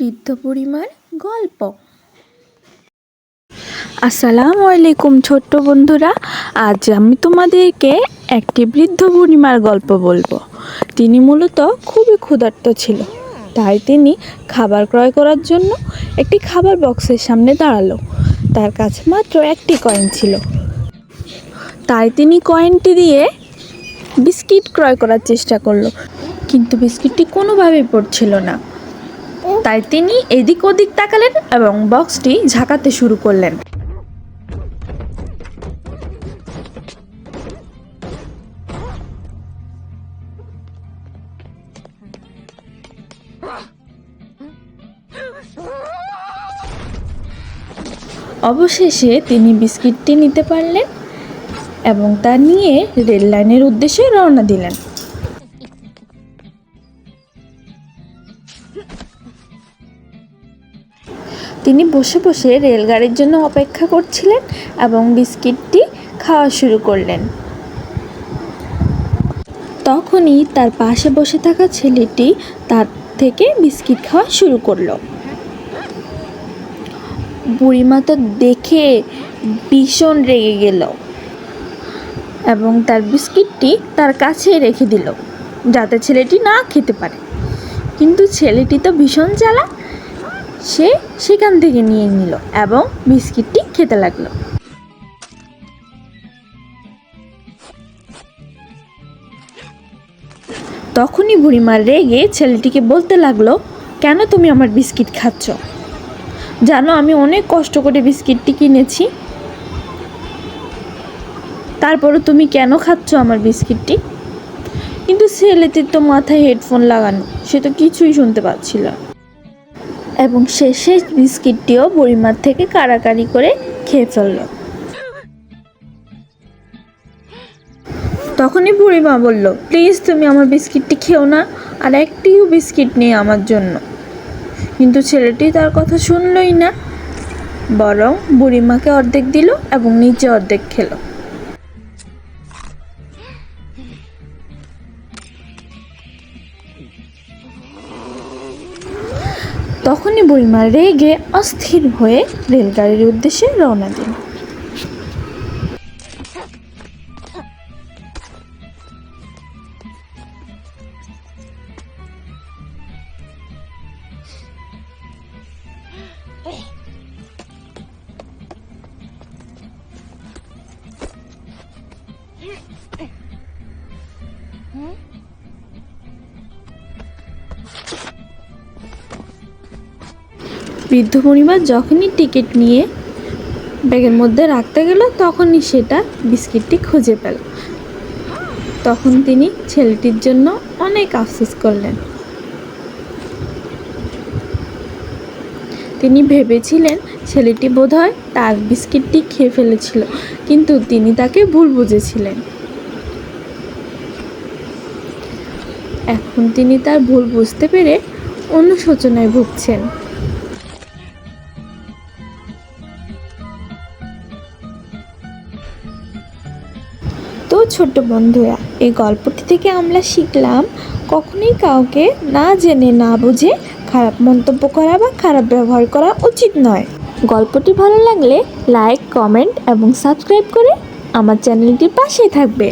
বৃদ্ধ বুড়িমার গল্প। আসসালামু আলাইকুম ছোট্ট বন্ধুরা, আজ আমি তোমাদেরকে একটি বৃদ্ধ বুড়িমার গল্প বলবো। তিনি মূলত খুবই ক্ষুধার্ত ছিল, তাই তিনি খাবার ক্রয় করার জন্য একটি খাবার বক্সের সামনে দাঁড়ালো। তার কাছে মাত্র একটি কয়েন ছিল, তাই তিনি কয়েনটি দিয়ে বিস্কিট ক্রয় করার চেষ্টা করলো, কিন্তু বিস্কিটটি কোনোভাবেই পড়ছিল না। তাই তিনি এদিক ওদিক তাকালেন এবং বক্সটি ঝাঁকাতে শুরু করলেন। অবশেষে তিনি বিস্কিটটি নিতে পারলেন এবং তা নিয়ে রেল লাইনের উদ্দেশ্যে রওনা দিলেন। তিনি বসে বসে রেলগাড়ির জন্য অপেক্ষা করছিলেন এবং বিস্কিটটি খাওয়া শুরু করলেন। তখনই তার পাশে বসে থাকা ছেলেটি তার থেকে বিস্কিট খাওয়া শুরু করলো। বুড়িমা তো দেখে ভীষণ রেগে গেল এবং তার বিস্কিটটি তার কাছেই রেখে দিল, যাতে ছেলেটি না খেতে পারে। কিন্তু ছেলেটি তো ভীষণ চালাক, সে সেখান থেকে নিয়ে নিল এবং বিস্কিটটি খেতে লাগলো। তখনই বুড়িমা রেগে ছেলেটিকে বলতে লাগলো, কেন তুমি আমার বিস্কিট খাচ্ছ? জানো আমি অনেক কষ্ট করে বিস্কিটটি কিনেছি, তারপরে তুমি কেন খাচ্ছ আমার বিস্কিটটি? কিন্তু ছেলেটির তো মাথায় হেডফোন লাগানো, সে তো কিছুই শুনতে পাচ্ছিল এবং সে শেষ বিস্কিটটিও বুড়িমার থেকে কাড়াকাড়ি করে খেয়ে ফেলল। তখনই বুড়িমা বলল, প্লিজ তুমি আমার বিস্কিটটি খেও না, আর একটিও বিস্কিট নেই আমার জন্য। কিন্তু ছেলেটি তার কথা শুনলই না, বরং বুড়িমাকে অর্ধেক দিল এবং নিচে অর্ধেক খেলো। তখনই বুড়িমা রেগে অস্থির হয়ে রেলগাড়ির উদ্দেশ্যে রওনা দিল। বৃদ্ধ বুড়িমা যখনই টিকিট নিয়ে ব্যাগের মধ্যে রাখতে গেল, তখনই সেটা বিস্কিটটি খুঁজে পেল। তখন তিনি ছেলেটির জন্য অনেক আফসোস করলেন। তিনি ভেবেছিলেন ছেলেটি বোধহয় তার বিস্কিটটি খেয়ে ফেলেছিল, কিন্তু তিনি তাকে ভুল বুঝেছিলেন। এখন তিনি তার ভুল বুঝতে পেরে অনুশোচনায় ভুগছেন। তো ছোট্ট বন্ধুরা, এই গল্পটি থেকে আমরা শিখলাম কখনোই কাউকে না জেনে না বুঝে খারাপ মন্তব্য করা বা খারাপ ব্যবহার করা উচিত নয়। গল্পটি ভালো লাগলে লাইক, কমেন্ট এবং সাবস্ক্রাইব করে আমার চ্যানেলটির পাশেই থাকবে।